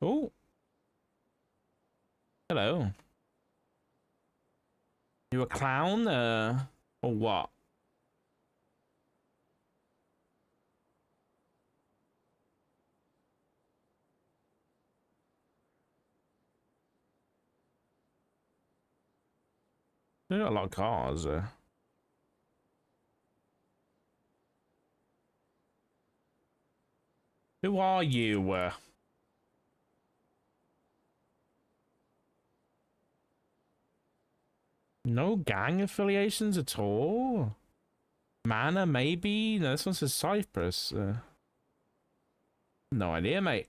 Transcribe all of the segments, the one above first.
Oh. Hello. You a clown, or what? There's a lot of cars. Who are you? No gang affiliations at all? Mana, maybe? No, this one says Cyprus. No idea, mate.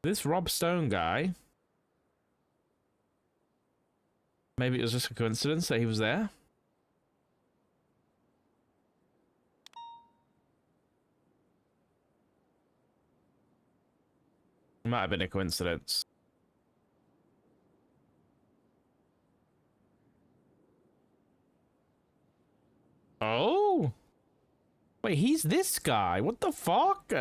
This Rob Stone guy. Maybe it was just a coincidence that he was there. Might have been a coincidence. Oh! Wait, he's this guy. What the fuck?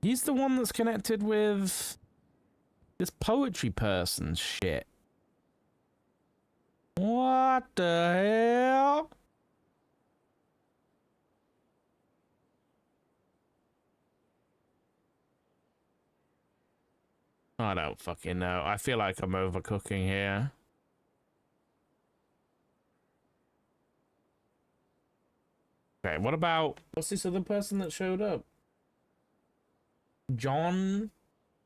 He's the one that's connected with this poetry person shit. What the hell? I don't fucking know. I feel like I'm overcooking here. Okay, what about... What's this other person that showed up? John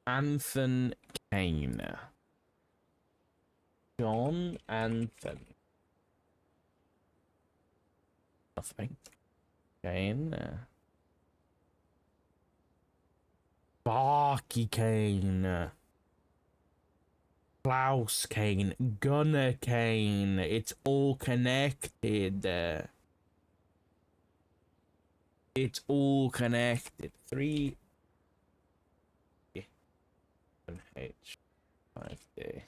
Anthony Kane. John Anthony. Nothing. Kane. Barky Kane. Klaus Kane. Gunner Kane. It's all connected. It's all connected. 3 H 5D.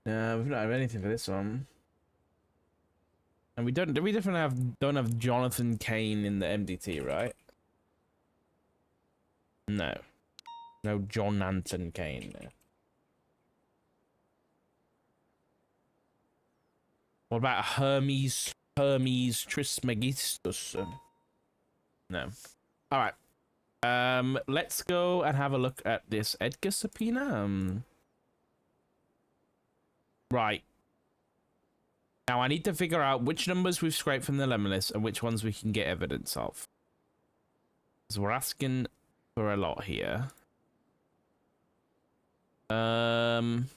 No, we've not have anything for this one. And we don't have Jonathan Kane in the MDT, right? No. No John Anton Kane there. What about Hermes Trismegistus? No. All right. Let's go and have a look at this Edgar subpoena. Right. Now I need to figure out which numbers we've scraped from the lemon list and which ones we can get evidence of. So we're asking for a lot here. What I'm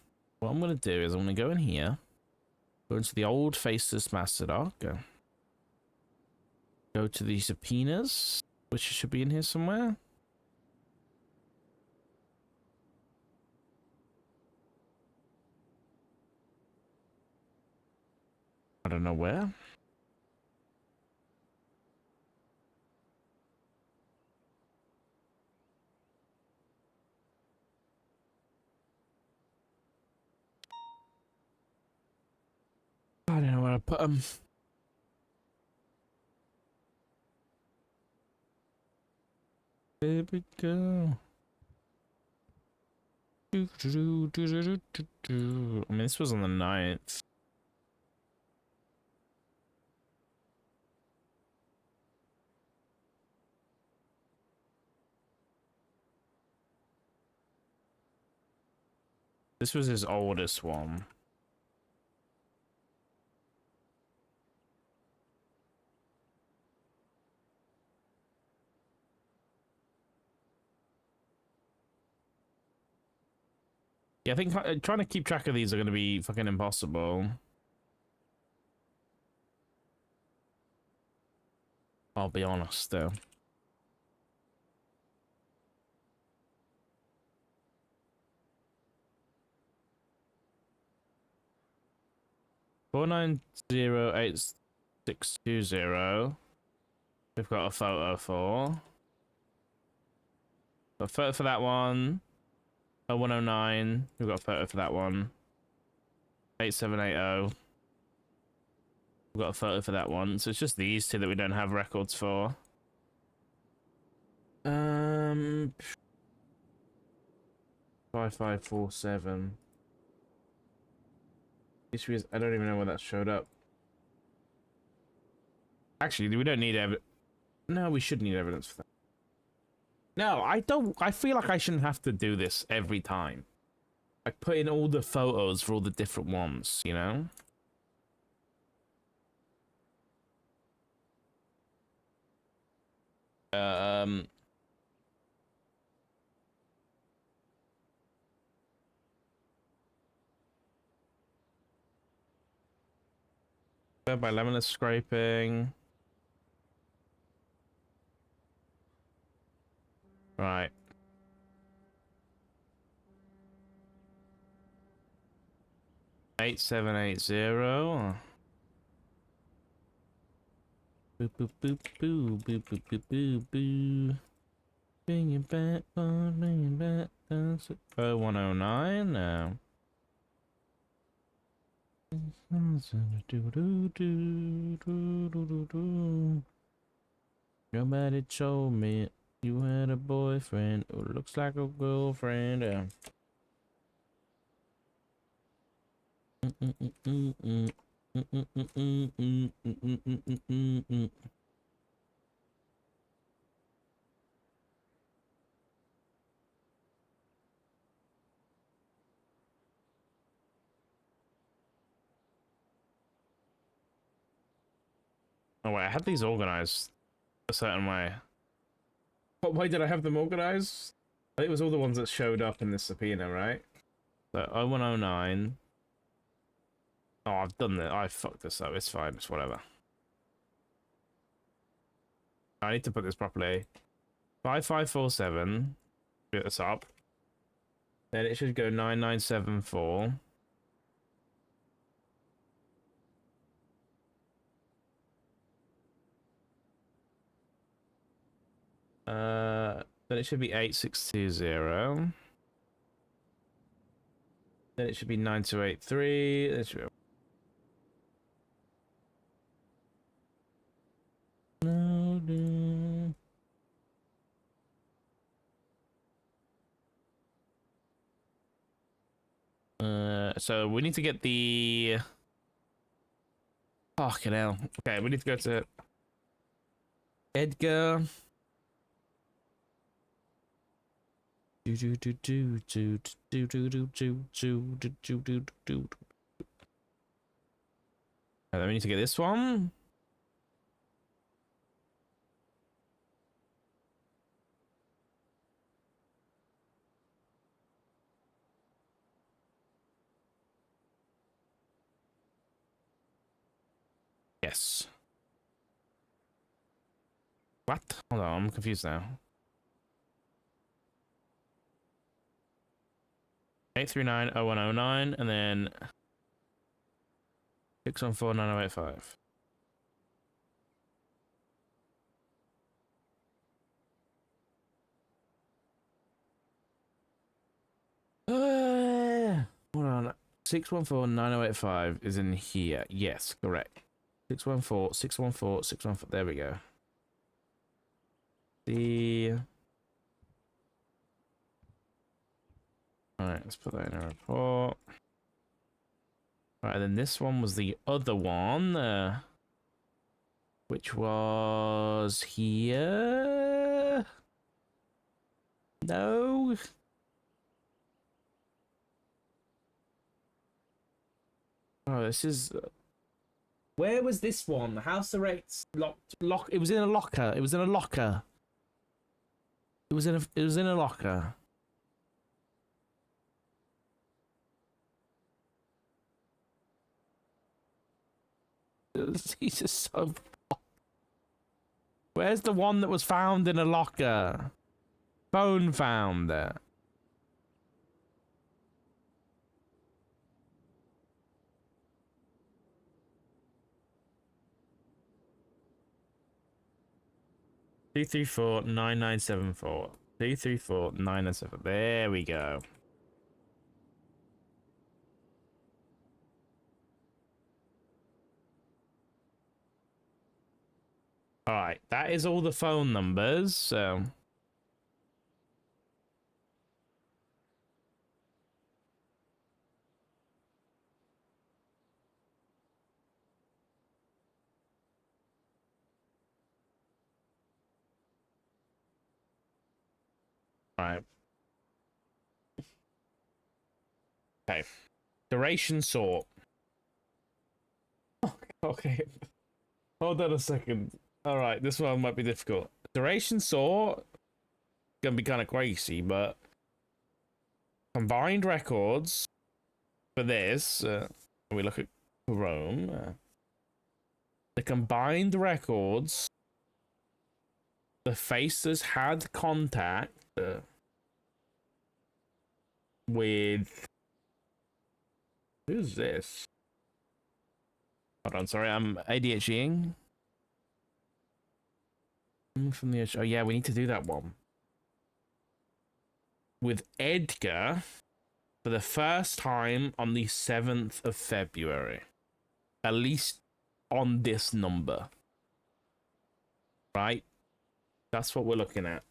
gonna do is I'm gonna go in here, go into the old Faceless Master Doc, go to the subpoenas, which should be in here somewhere. I don't know where. I don't know where I put them. There we go. I mean, this was on the 9th. This was his oldest one. Yeah, I think trying to keep track of these are going to be fucking impossible. I'll be honest, though. Four 4908620. We've got a photo for. Got a photo for that one. 0109. We've got a photo for that one. 8780. We've got a photo for that one. So it's just these two that we don't have records for. Um, 5547. Issue is I don't even know where that showed up. Actually, we don't need evidence. No, we should need evidence for that. No, I don't. I feel like I shouldn't have to do this every time. Like put in all the photos for all the different ones, you know? Um. By lemon scraping. Right. 8780. Boop boop boop boo boop boop boop boo boo. Bring it back, bring it back. That's it. 0109 now. Nobody told me you had a boyfriend who looks like a girlfriend. Oh wait, I had these organized a certain way. What way did I have them organized? I think it was all the ones that showed up in the subpoena, right? So 0109. Oh, I've done that. I fucked this up. It's fine. It's whatever. I need to put this properly. 5547. At the top. Then it should go 9974. Then it should be 8620. Then it should be 9283. Then it should be... So we need to get the... Fucking hell. Okay, we need to go to Edgar. And then we need to get this one. Yes. What? Hold on, I'm confused now. 8390109 and then 6149085. Hold on. 6149085 is in here. Yes, correct. 614. There we go. Alright, let's put that in a report. Alright, then this one was the other one. Which was here. No. Oh, this is... Where was this one? House Erect's lock. It was in a locker. It was in a locker. It was in a locker. He's just so... Where's the one that was found in a locker? Phone found there. Two three four 9974. 234 997. There we go. All right, that is all the phone numbers. So All right. Okay. Duration sort. Okay. Hold on a second. All right, this one might be difficult. Duration sort gonna be kind of crazy, but combined records for this. We look at Chrome. The combined records. The faces had contact with. Who's this? Hold on, sorry, I'm ADHDing. From the oh yeah, we need to do that one with Edgar for the first time on the 7th of February, at least on this number, right? That's what we're looking at.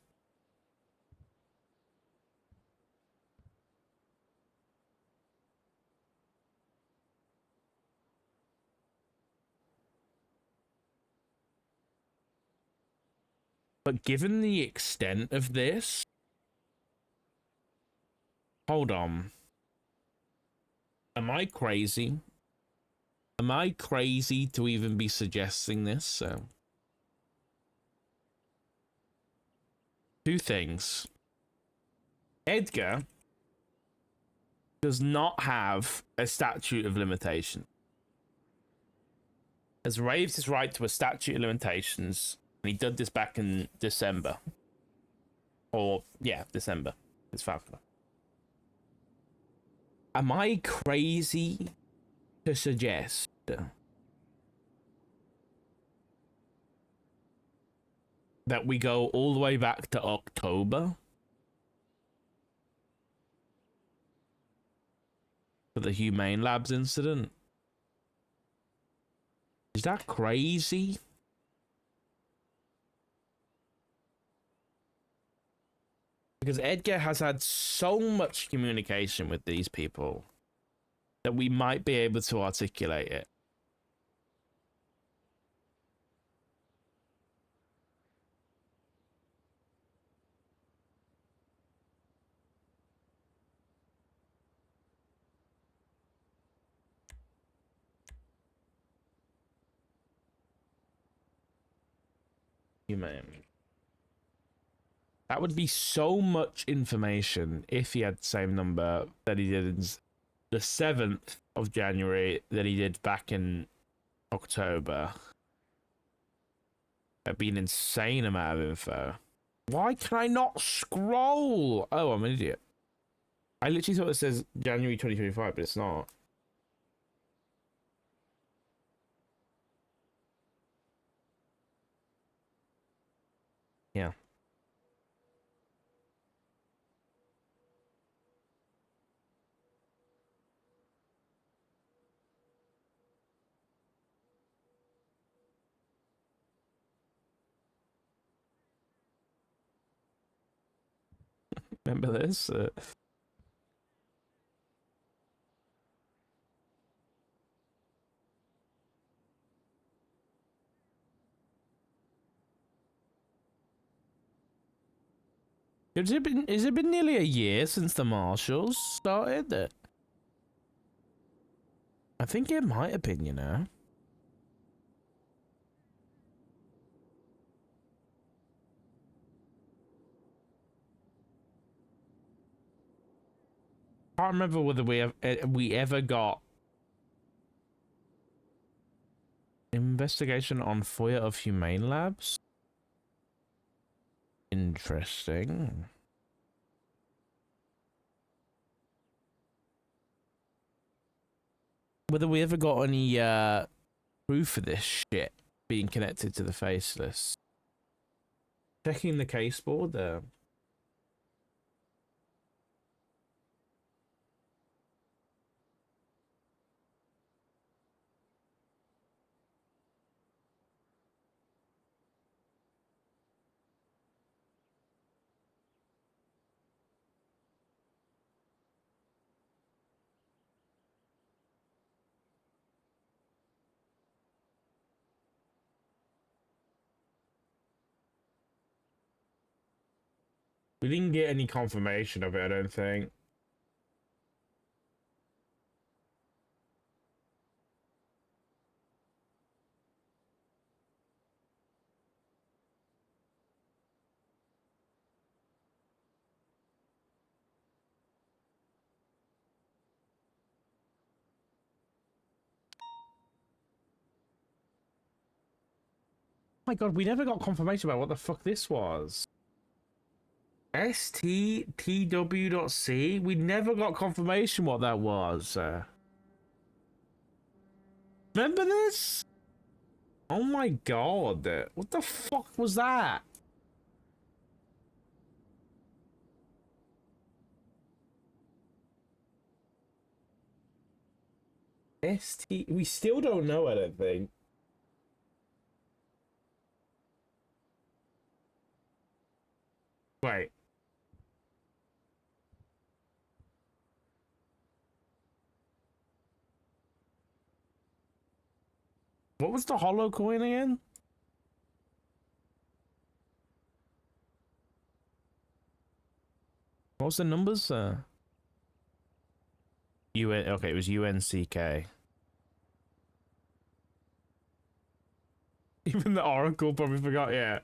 But given the extent of this, hold on. Am I crazy? Am I crazy to even be suggesting this? Two things. Edgar does not have a statute of limitation. Has waived his right to a statute of limitations, and he did this back in December. Or, yeah, December. It's Falconer. Am I crazy to suggest that we go all the way back to October for the Humane Labs incident? Is that crazy? Because Edgar has had so much communication with these people that we might be able to articulate it. Humane. That would be so much information if he had the same number that he did the 7th of January that he did back in October. That'd be an insane amount of info. Why can I not scroll? Oh, I'm an idiot. I literally thought it says January 2025, but it's not. Yeah. Remember this? Has it been nearly a year since the marshals started? I think it might have been, you know. I can't remember whether we ever got investigation on FOIA of Humane Labs. Interesting. Whether we ever got any proof of this shit being connected to the faceless. Checking the case board there. We didn't get any confirmation of it, I don't think. My god, we never got confirmation about what the fuck this was. STTW.C? We never got confirmation what that was. Remember this? Oh my god. What the fuck was that? We still don't know, I don't think. Wait. What was the hollow coin again? What was the numbers? Okay, it was UNCK. Even the Oracle probably forgot, yeah.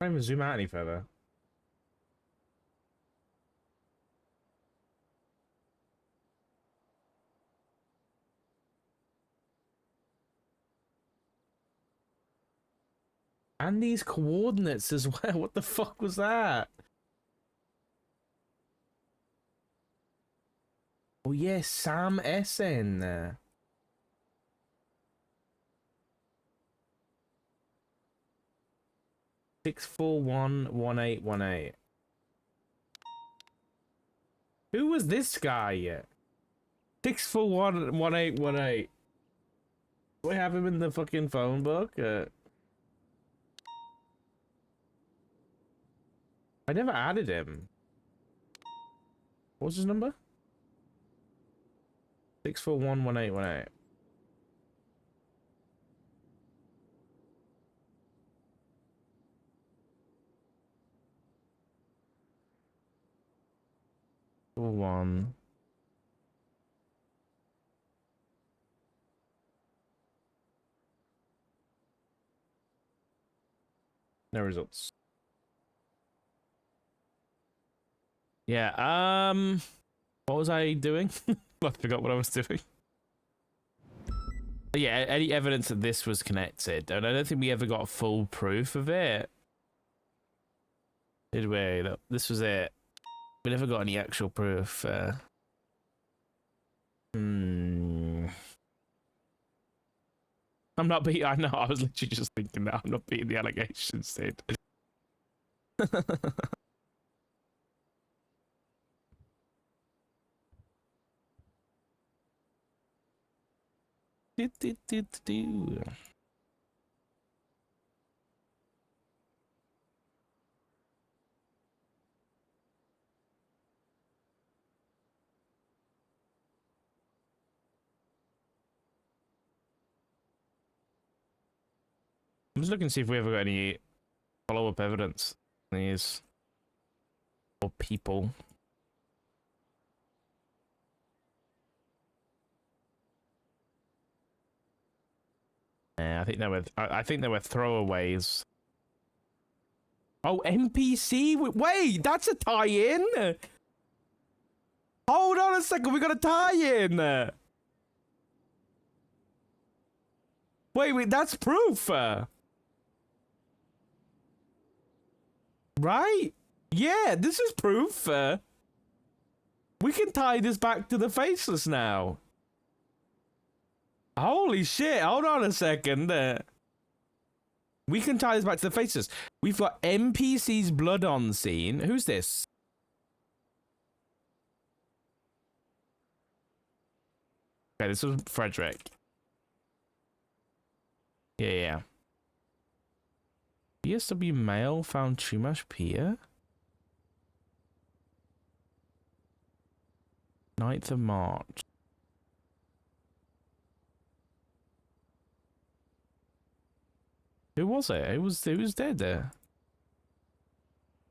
I can't even zoom out any further. And these coordinates as well. What the fuck was that? Oh yes, Sam SN. 6411818. Who was this guy? 6411818. Do we have him in the fucking phone book? I never added him. What was his number? 6411818. One. No results. Yeah, what was I doing? I forgot what I was doing. But yeah, any evidence that this was connected, and I don't think we ever got full proof of it. Did we? This was it. We never got any actual proof. I'm not beating. I know. I was literally just thinking that I'm not beating the allegations, dude. do. I'm just looking to see if we ever got any follow-up evidence on these or people. Yeah, I think they were throwaways. Oh, NPC? Wait, that's a tie-in. Hold on a second, we got a tie-in. Wait, that's proof. Right? Yeah, this is proof. We can tie this back to the Faceless now. Holy shit, hold on a second. We can tie this back to the Faceless. We've got NPC's blood on scene. Who's this? Okay, this was Frederick. Yeah. BSW male found Chumash Pier? 9th of March. Who was it? Who was dead there?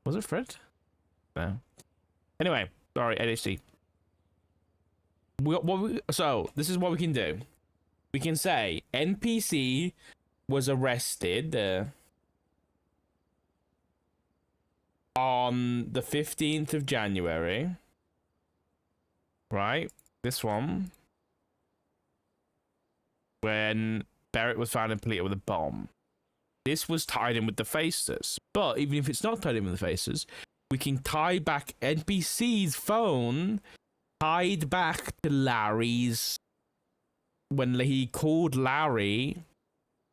Was it Fred? No. Anyway, sorry, ADHD. So this is what we can do. We can say NPC was arrested on the 15th of January. Right? This one. When Barrett was found and completed with a bomb. This was tied in with the Faceless. But even if it's not tied in with the Faceless, we can tie back NPC's phone tied back to Larry's when he called Larry.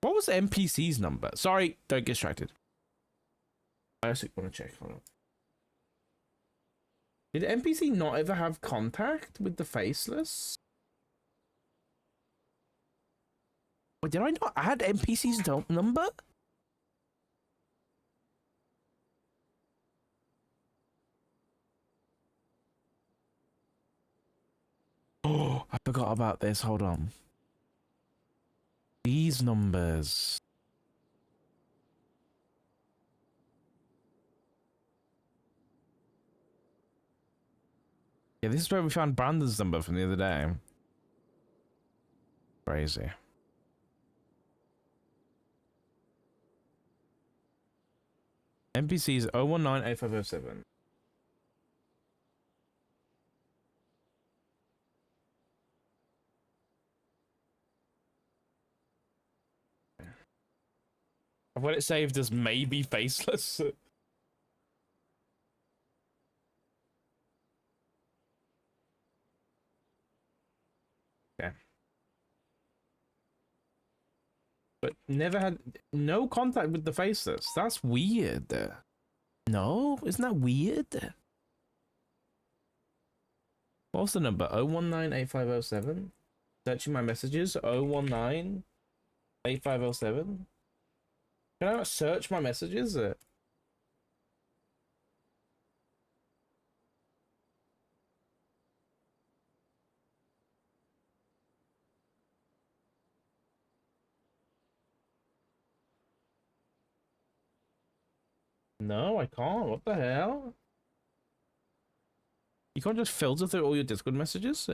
What was NPC's number? Sorry, don't get distracted. I also want to check. Hold on. Did NPC not ever have contact with the Faceless? Wait, did I not add NPC's number? Oh, I forgot about this. Hold on. These numbers. Yeah, this is where we found Brandon's number from the other day. Crazy. NPC's 0198507. I've got it saved as maybe Faceless. Yeah. But never had no contact with the Faceless. That's weird. No, isn't that weird? What's the number? 0198507. Searching my messages. 0198507. Can I not search my messages? No, I can't. What the hell? You can't just filter through all your Discord messages?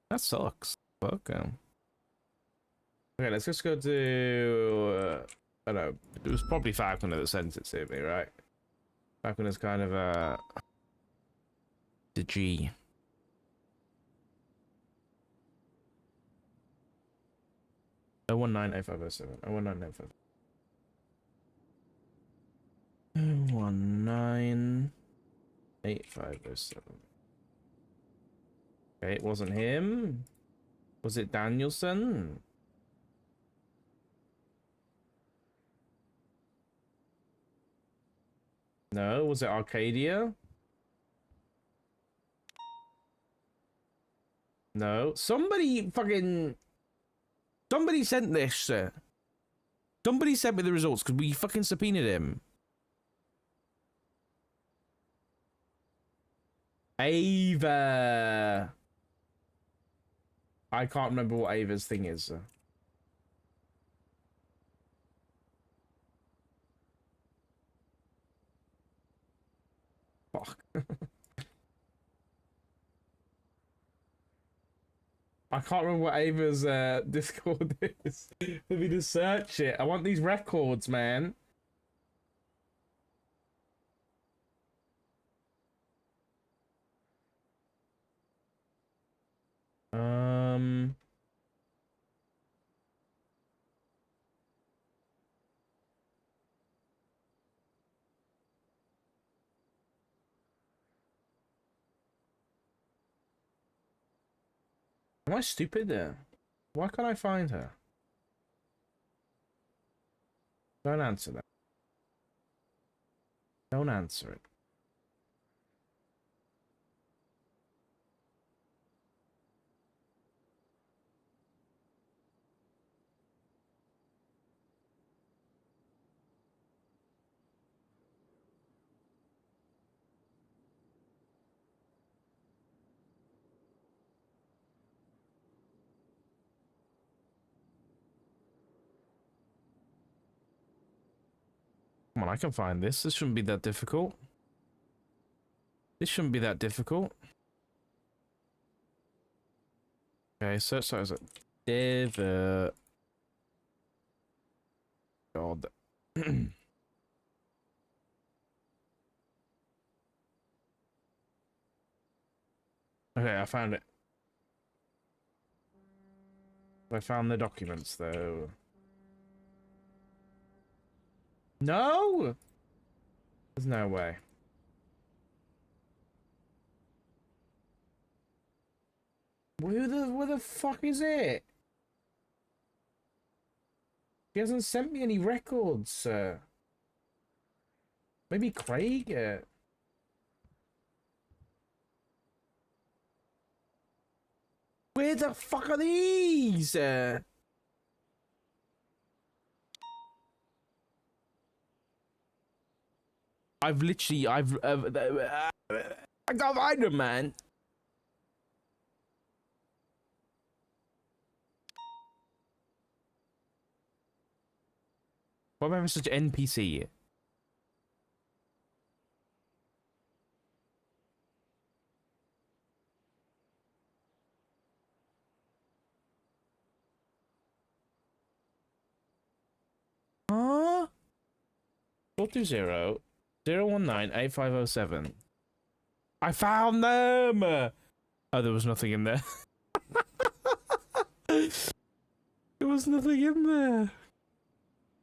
That sucks. Fuck. Okay, let's just go to... I don't know. It was probably Falconer that sent it to me, right? Falconer's kind of the G. Oh 198507. 01985. 0198507. Okay, it wasn't him. Was it Danielson? No, was it Arcadia? No. Somebody sent this. Somebody sent me the results because we fucking subpoenaed him. Ava. I can't remember what Ava's thing is. Fuck. I can't remember what Ava's Discord is. Let me just search it. I want these records, man. Am I stupid there? Why can't I find her? Don't answer that. Don't answer it. Come on, I can find this. This shouldn't be that difficult. This shouldn't be that difficult. Okay, search size div. God. Okay, I found it. I found the documents, though. No! There's no way. Where the fuck is it? He hasn't sent me any records. Maybe Craig? Where the fuck are these? I can't find them, man. Why am I such an NPC? Huh? 420 019 8507. I found them! Oh, there was nothing in there. There was nothing in there.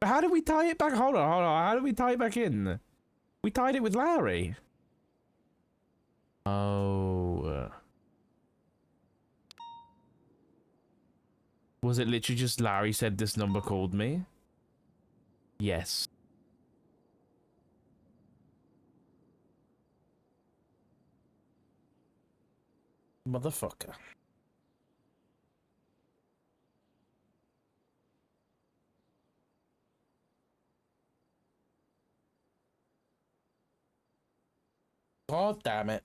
How did we tie it back? Hold on. How did we tie it back in? We tied it with Larry. Oh. Was it literally just Larry said this number called me? Yes. Motherfucker. God damn it.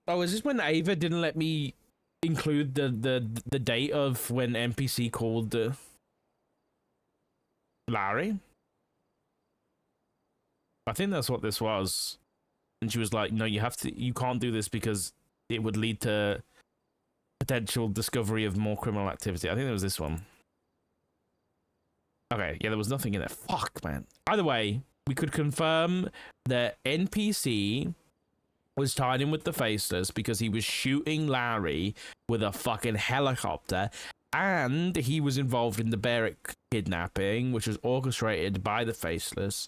Oh, is this when Ava didn't let me include the date of when NPC called Larry? I think that's what this was. And she was like, no, you can't do this because it would lead to potential discovery of more criminal activity. I think it was this one. Okay, yeah, there was nothing in there. Fuck, man. Either way, we could confirm that NPC was tied in with the Faceless because he was shooting Larry with a fucking helicopter, and he was involved in the Barrick kidnapping, which was orchestrated by the Faceless.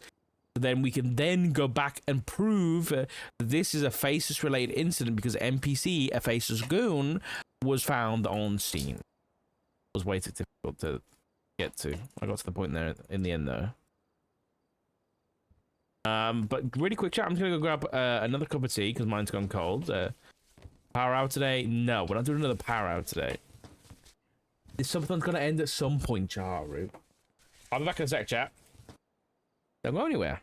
Then we can then go back and prove that this is a Faceless related incident because NPC, a Faceless goon, was found on scene. It was way too difficult to get to. I got to the point there in the end, though. But really quick chat, I'm just gonna go grab another cup of tea because mine's gone cold. Power out today? No, we're not doing another power out today. This Subathon's gonna end at some point, Chaharu. I'll be back in a sec, chat. Don't go anywhere.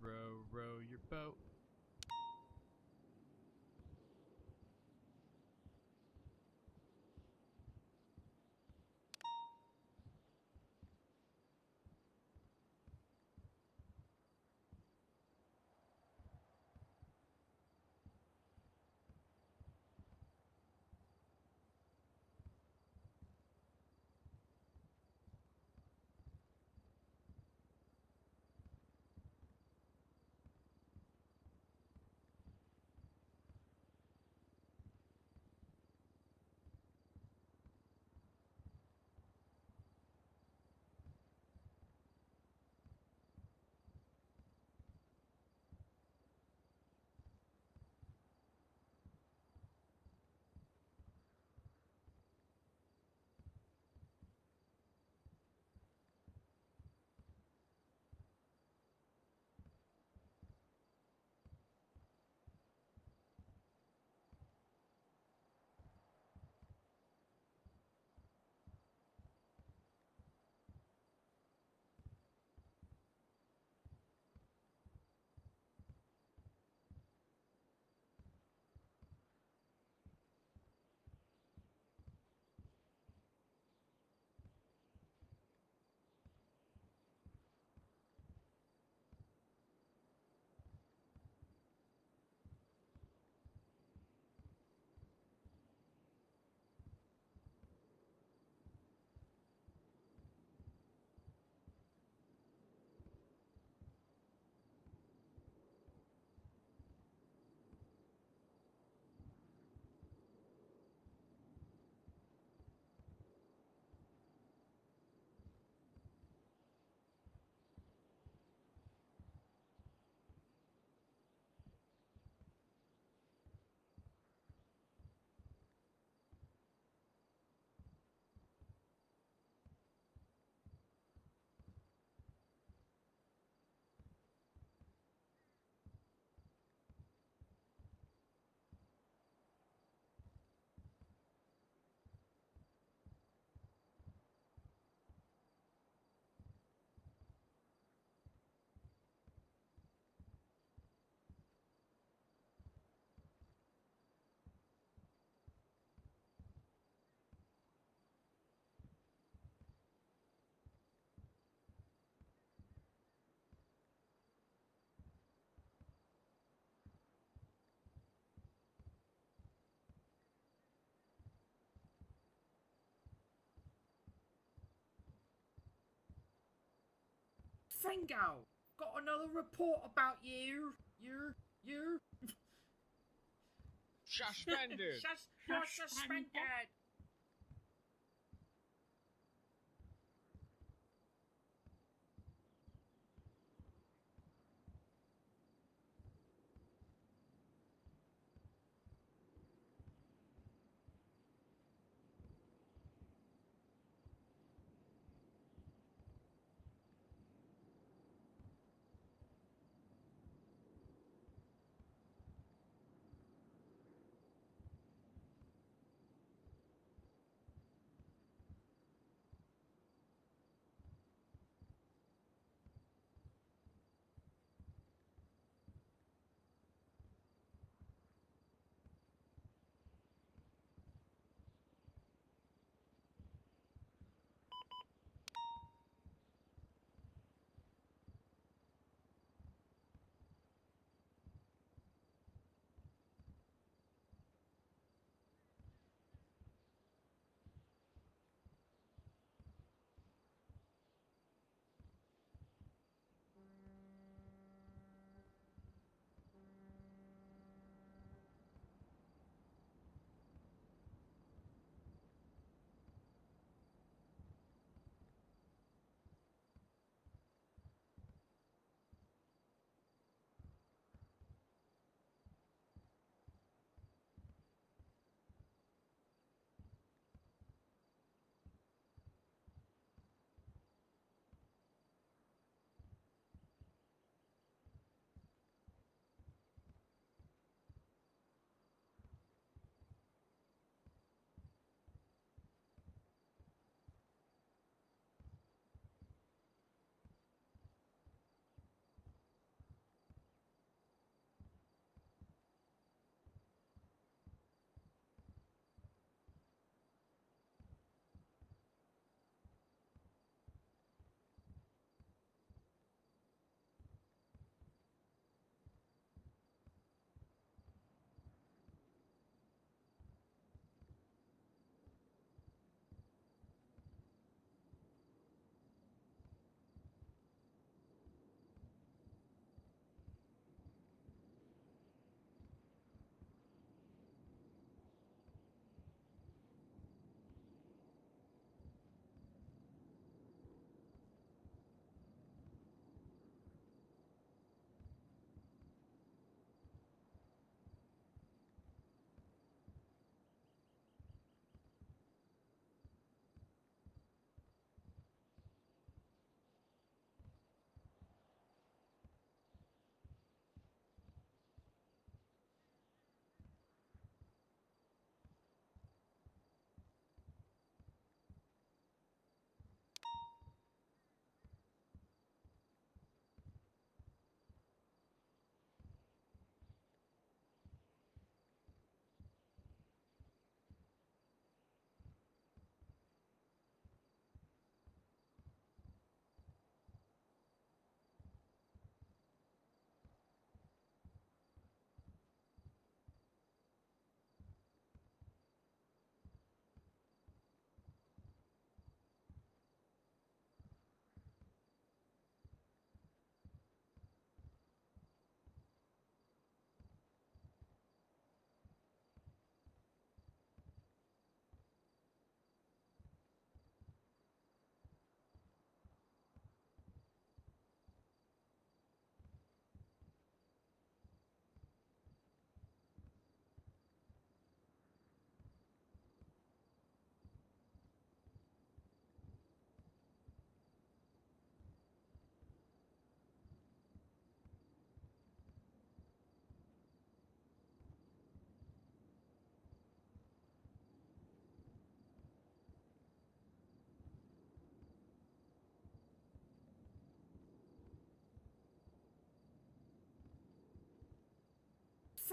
Row, row, row your boat. Fringo, got another report about you. You. Suspended. You're suspended.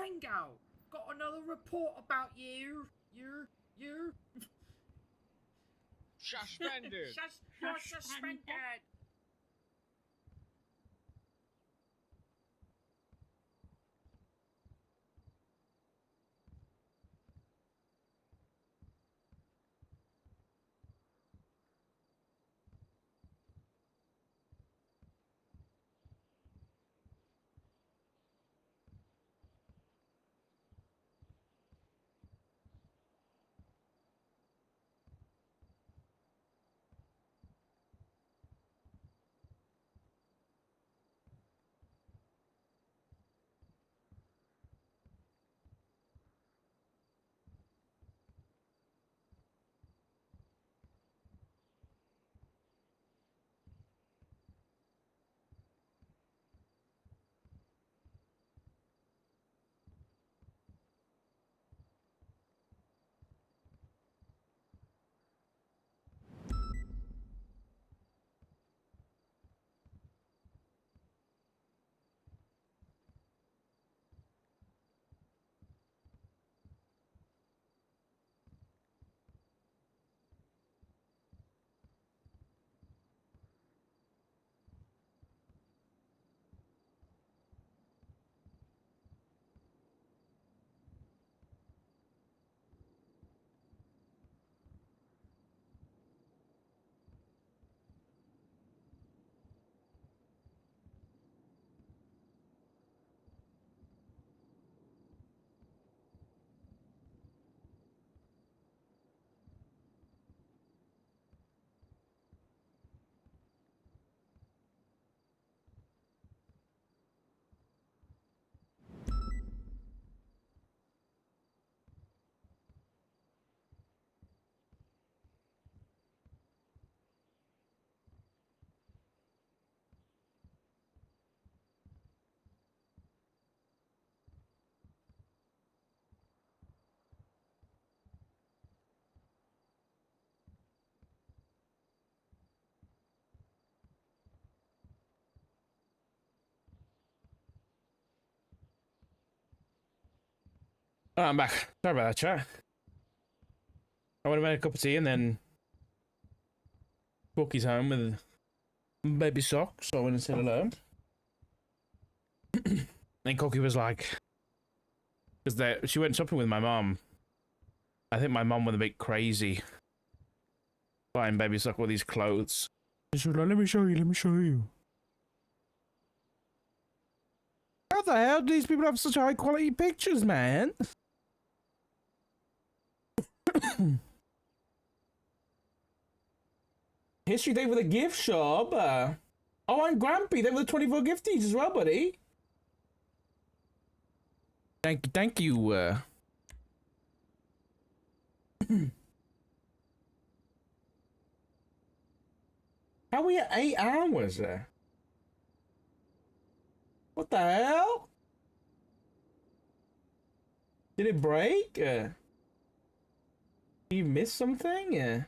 finger out. Got another report about you. You. Suspended. You're suspended. Oh, I'm back. Sorry about that, chat. I would have made a cup of tea and then Bookie's home with baby socks, so I went and said hello. And Cookie was like, because she went shopping with my mom. I think my mom went a bit crazy buying baby sock with these clothes. She was like, let me show you. How the hell do these people have such high quality pictures, man? History Day with a gift shop. Oh, I'm Grampy. They were the 24 gifties as well, buddy. Thank you. How are we at 8 hours? What the hell? Did it break? Did you miss something? Am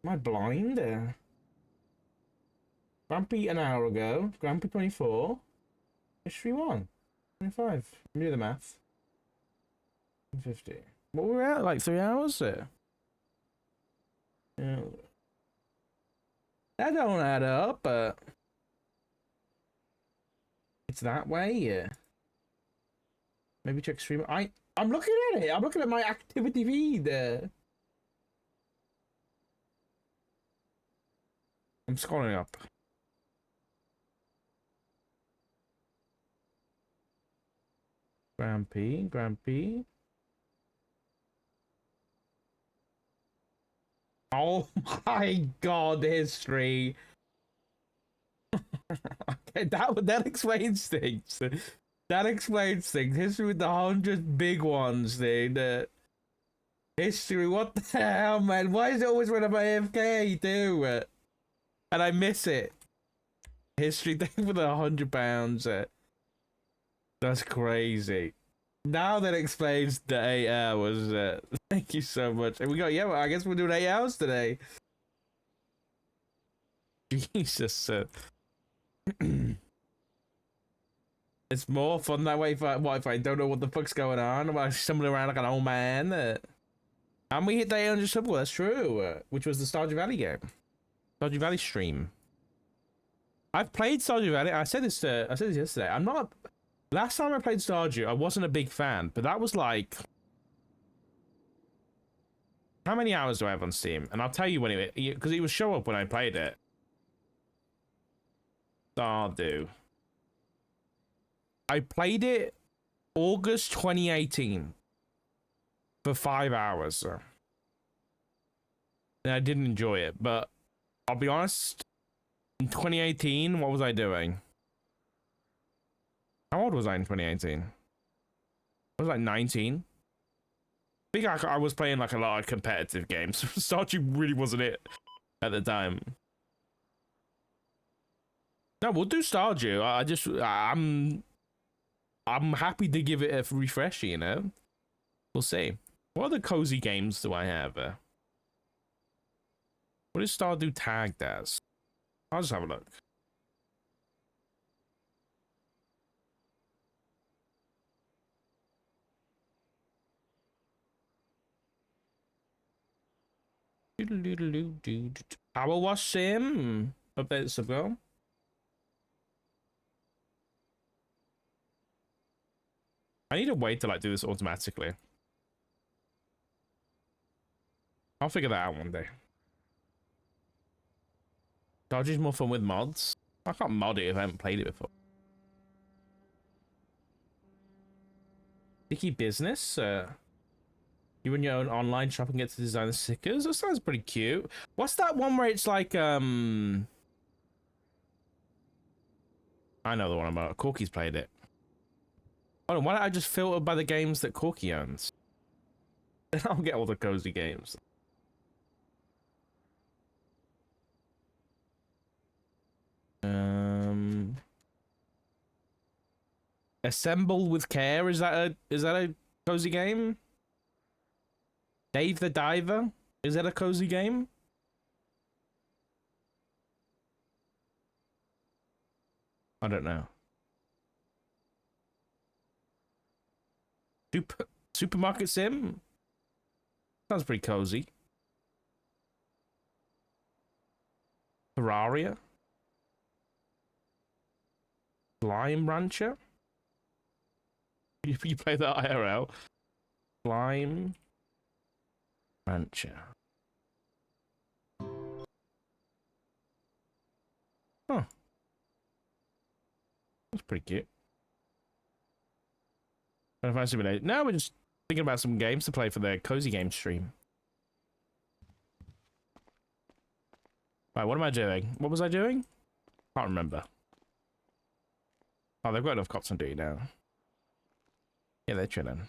I blind? Grampy an hour ago. Grampy 24. History 1. 25. Let me do the math. 50. What were we at? Like 3 hours? Yeah. That don't add up. It's that way. Yeah. Maybe check stream. I'm looking at it. I'm looking at my activity feed. I'm scrolling up. Grampy. Oh my god, history. Okay, that explains things. That explains things. History with the 100 big ones, dude. History, what the hell, man? Why is it always when I'm AFK, too? And I miss it. History thing for the £100. That's crazy. Now that explains the 8 hours. Thank you so much. And we got, yeah, well, I guess we're doing 8 hours today. Jesus. It's more fun that way. If I don't know what the fuck's going on, if I stumble around like an old man. And we hit the 800 sub. That's true. Which was the Stardew Valley game, Stardew Valley stream. I've played Stardew Valley. I said this yesterday. I'm not. Last time I played Stardew, I wasn't a big fan, but that was like. How many hours do I have on Steam? And I'll tell you when it, because it would show up when I played it. Stardew. I played it August 2018 for 5 hours. And I didn't enjoy it, but I'll be honest, in 2018, what was I doing? How old was I in 2018? I was like 19. I think I was playing like a lot of competitive games. Stardew really wasn't it at the time. No, we'll do Stardew. I'm happy to give it a refresh, you know? We'll see. What other cozy games do I have? What is Stardew tagged as? I'll just have a look. Power Wash Sim. Update the subgo. I need to wait to like do this automatically. I'll figure that out one day. Dodgy's more fun with mods. I can't mod it if I haven't played it before. Sticky business. You run your own online shop and get to design the stickers. That sounds pretty cute. What's that one where it's like I know the one about. Corky's played it. Oh, why don't I just filter by the games that Corky owns? Then I'll get all the cozy games. Assemble with Care. Is that a cozy game? Dave the Diver. Is that a cozy game? I don't know. Supermarket Sim? Sounds pretty cozy. Terraria? Slime Rancher? You play that IRL? Slime Rancher. Huh. That's pretty cute. Now we're just thinking about some games to play for the cozy game stream. Right, what am I doing? What was I doing? Can't remember. Oh, they've got enough cops on duty now. Yeah, they're chilling.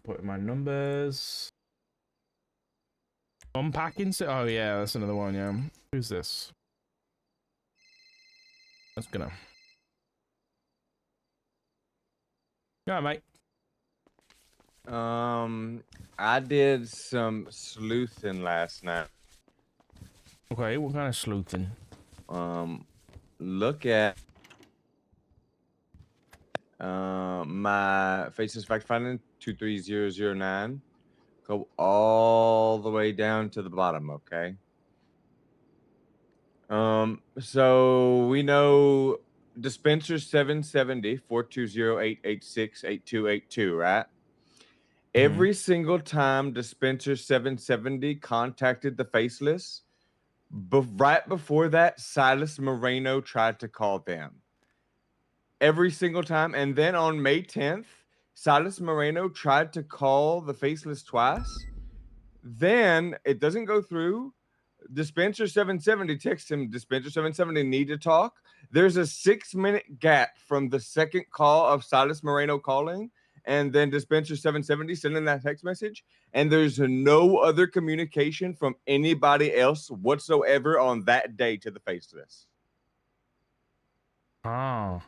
Put in my numbers. Unpacking. Oh yeah, that's another one. Yeah. Who's this? That's gonna. Yeah, mate. I did some sleuthing last night. Okay, what kind of sleuthing? Look at my faces fact finding 23009. Go all the way down to the bottom, okay? So we know dispenser 770 420-886-8282, right? Every single time dispenser 770 contacted the faceless, right before that, Silas Moreno tried to call them. Every single time. And then on May 10th, Silas Moreno tried to call the faceless twice. Then it doesn't go through. Dispenser 770 texts him, Dispenser 770 need to talk. There's a 6-minute gap from the second call of Silas Moreno calling and then Dispenser 770 sending that text message. And there's no other communication from anybody else whatsoever on that day to the faceless. Oh.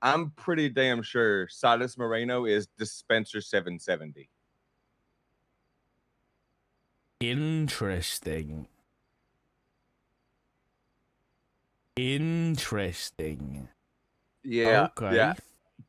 I'm pretty damn sure Silas Moreno is Dispenser 770. Interesting. Interesting. Yeah. Okay. Yeah.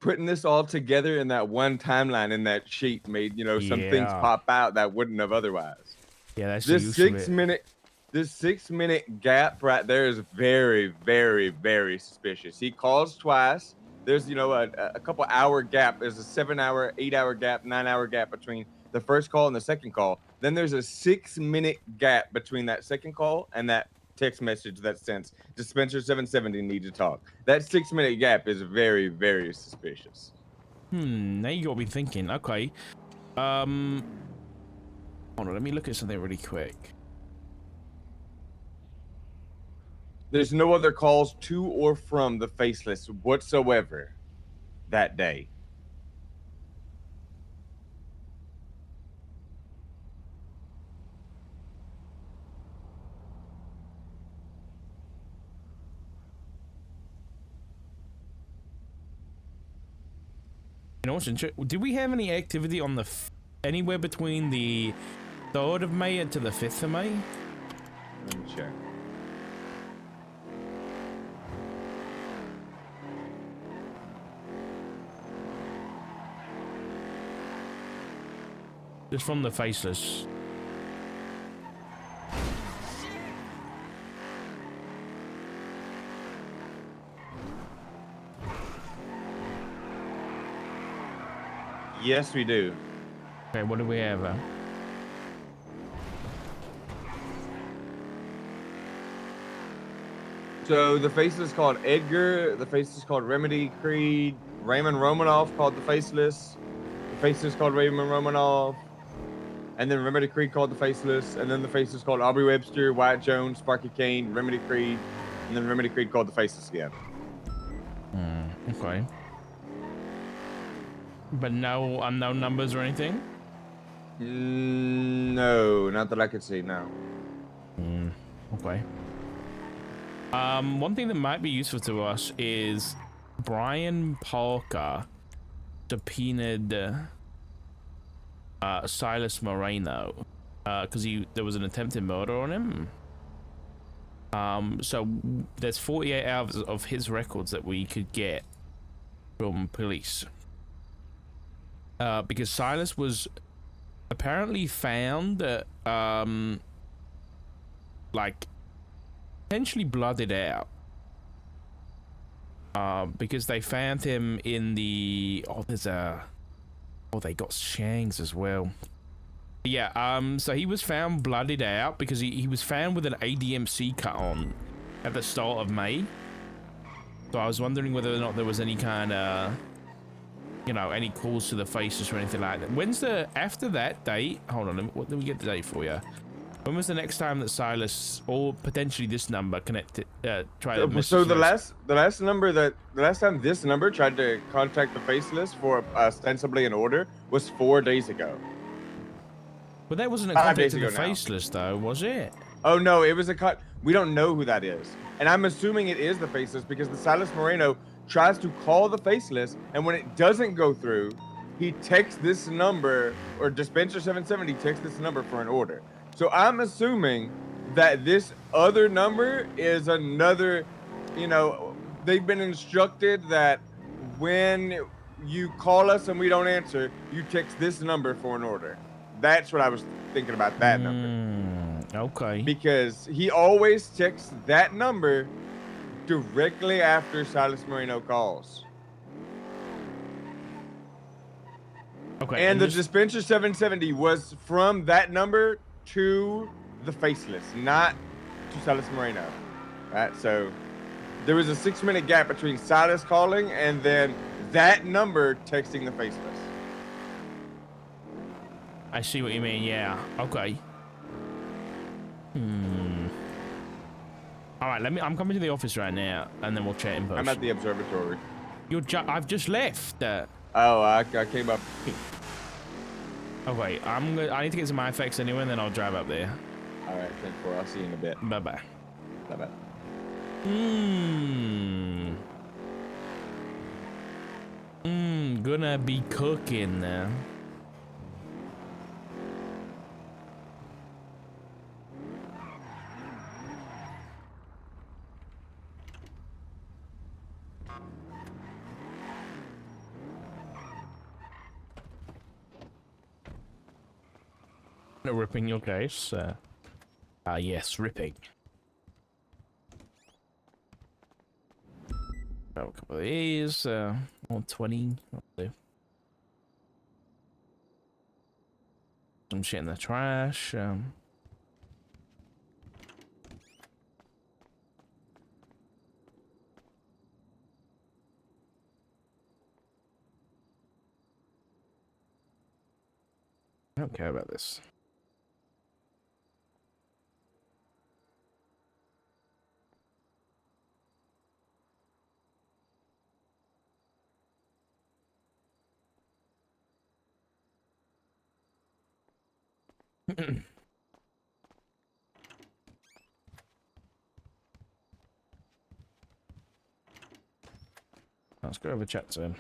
Putting this all together in that one timeline in that sheet made, some things Yeah. pop out that wouldn't have otherwise. Yeah, that's the This use of it. this 6-minute gap right there is very, very, very suspicious. He calls twice. There's, a couple hour gap. There's a 7-hour, 8-hour gap, 9-hour gap between the first call and the second call. Then there's a 6-minute gap between that second call and that text message that sends Dispenser 770 need to talk. That 6-minute gap is very, very suspicious. Now you got me thinking. Okay. Hold on, let me look at something really quick. There's no other calls to or from the Faceless whatsoever that day. You know what's interesting? Did we have any activity on the anywhere between the 3rd of May and to the 5th of May? Let me check. Just from the Faceless. Yes, we do. Okay, what do we have? So the Faceless called Edgar. The Faceless called Remedy, Creed. Raymond Romanoff called the Faceless. The Faceless called Raymond Romanoff. And then Remedy Creed called the Faceless. And then the Faceless called Aubrey Webster, Wyatt Jones, Sparky Kane, Remedy Creed. And then Remedy Creed called the Faceless again. Okay. But no unknown numbers or anything? No, not that I could see, no. Okay. One thing that might be useful to us is Brian Parker subpoenaed Silas Moreno because there was an attempted murder on him. So there's 48 hours of his records that we could get from police. Because Silas was apparently found like potentially blooded out. Because they found him in the they got shanks as well. Yeah, so he was found blooded out because he was found with an ADMC cut on at the start of May. So I was wondering whether or not there was any kind of, any calls to the Faces or anything like that. After that date, hold on, what did we get the date for you? When was the next time that Silas, or potentially this number, connected, So the last time this number tried to contact the Faceless for ostensibly an order was 4 days ago. But that wasn't a 5 contact days to the ago now. Faceless, though, was it? Oh no, it was a cut. We don't know who that is. And I'm assuming it is the Faceless because the Silas Moreno tries to call the Faceless, and when it doesn't go through, he texts this number, or Dispenser 770 texts this number for an order. So I'm assuming that this other number is another, they've been instructed that when you call us and we don't answer, you text this number for an order. That's what I was thinking about, that number. Okay. Because he always texts that number directly after Silas Moreno calls. Okay. And the Dispenser 770 was from that number to the Faceless, not to Silas Moreno. Right? So there was a 6-minute gap between Silas calling and then that number texting the Faceless. I see what you mean, yeah. Okay. Alright, I'm coming to the office right now, and then we'll chat in post. I'm at the observatory. I've just left. Oh, I came up. Okay, I need to get some effects anyway, and then I'll drive up there. All right, 10-4. I'll see you in a bit. Bye-bye. Bye-bye. Gonna be cooking now. Ripping your case. Yes, ripping. Grab a couple of these. 120. I'll do. Some shit in the trash. I don't care about this. Let's go over chat to him.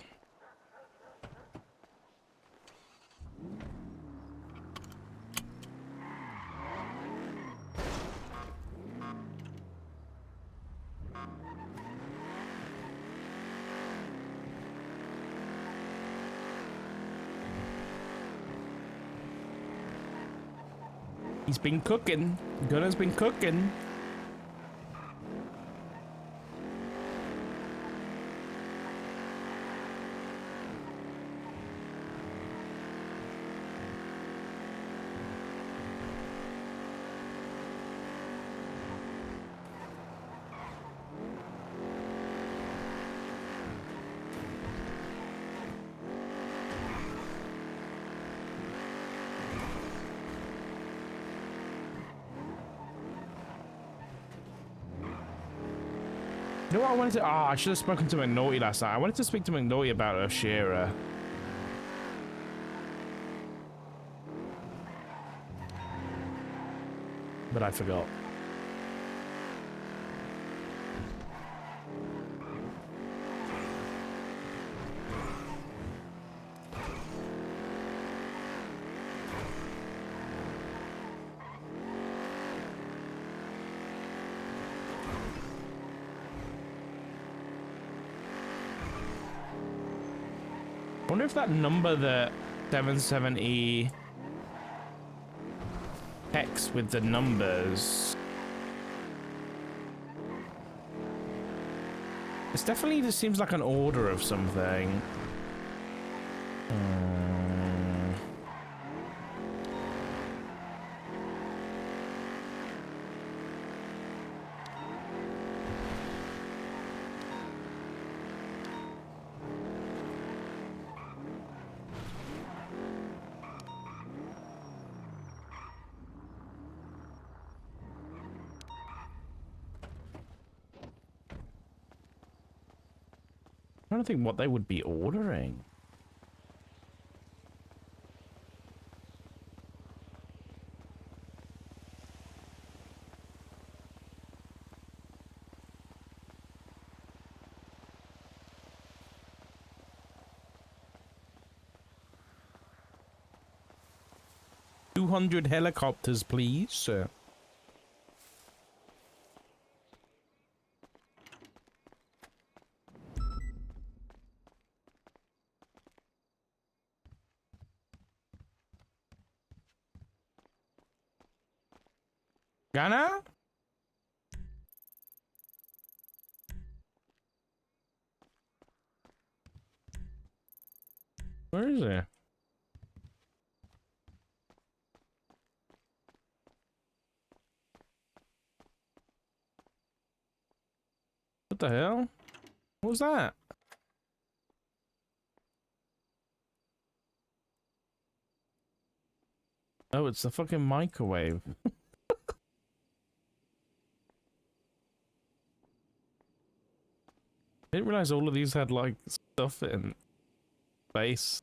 He's been cooking. Gunner's been cooking. You know what I wanted to... Oh, I should have spoken to McNaughty last night. I wanted to speak to McNaughty about Oshira. But I forgot. I wonder if that number that 77E text with the numbers. This definitely just seems like an order of something. I don't think what they would be ordering. $200 helicopters, please, sir. Ghana? Where is it? What the hell? What was that? Oh, it's the fucking microwave. I didn't realize all of these had like stuff in space.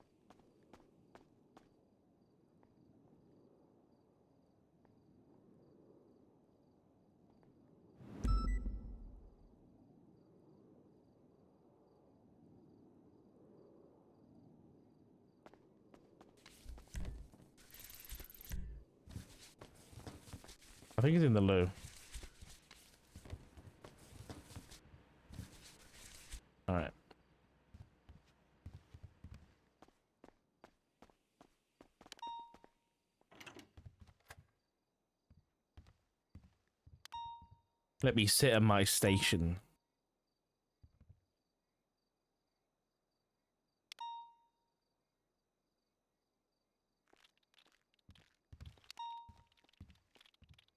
I think he's in the loo. Alright. Let me sit at my station.